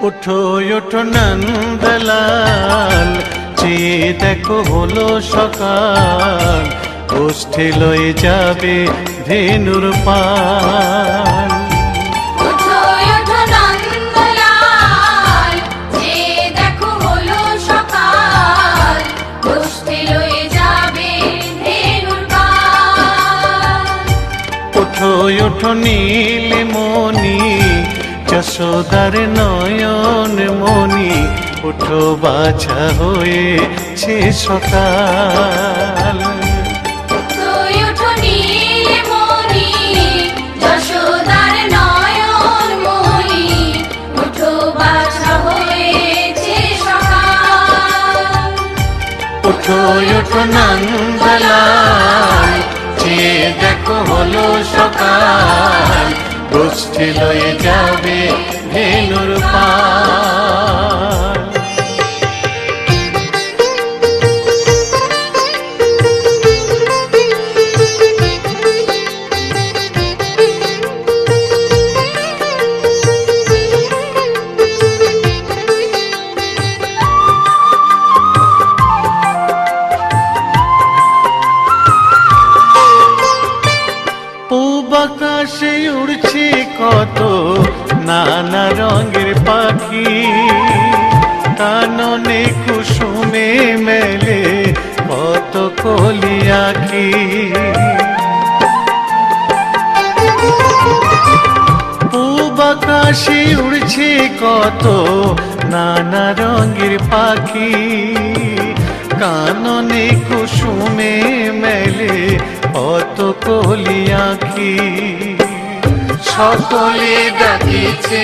উঠো উঠো নন্দলাল, চেয়ে দেখো হলো সকাল, গোষ্ঠী লয়ে যাবে ধেনুর পাল। উঠো উঠো নন্দলাল, চেয়ে দেখো হলো সকাল, গোষ্ঠী লয়ে যাবে ধেনুর পাল। উঠো উঠো নীলমণি, যশোদার নয়ন মণি, উঠো বাছা হয়েছে সকাল। উঠো উঠো নীলমণি, যশোদার নয়ন মণি, উঠো বাছা হয়েছে সকাল। উঠো উঠো নন্দলাল, চেয়ে দেখো হলো সকাল, গোষ্ঠী লয়ে যাবে ধেনুর পাল। আকাশে উড়ছে কত নানা রঙের পাখি, কাননে কুসুমে মেলে কত কলি আঁখি। পূব আকাশে উড়ছে কত নানা রঙের পাখি, কাননে কুসুমে মেলে কত কলি আঁখি। সকলে ডাকিছে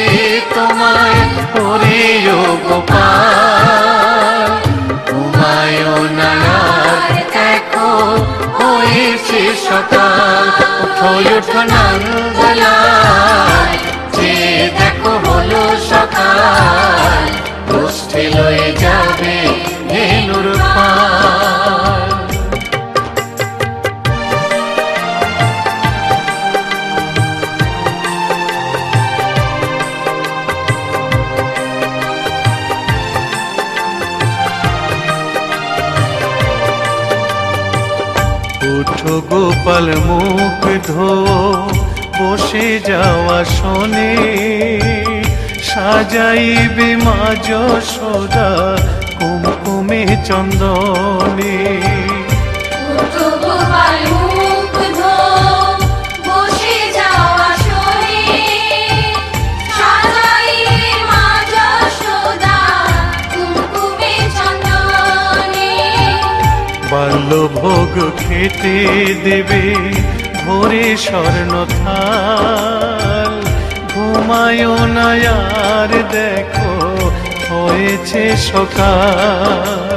তোমায় ওরে ও গোপাল, ঘুমায়ো না আর দেখো হয়েছে সকাল। উঠো উঠো নন্দলাল, চেয়ে দেখো হলো সকাল, গোষ্ঠী লয়ে যাবে ধেনুর পাল। উঠো গোপাল মুখ ধো, বসে যাওয়া শোনে, সাজাইবে মা যশোদা কুমকুমে চন্দনে। উঠো গোপাল মুখ ধো, বসে যাওয়া শোনে, সাজাইবে মা যশোদা কুমকুমে চন্দনে। বাল্যভোগ খেতে দেবে ভোরে স্বর্ণ থাল, ঘুমায়ো না আর দেখো হয়েছে সকাল।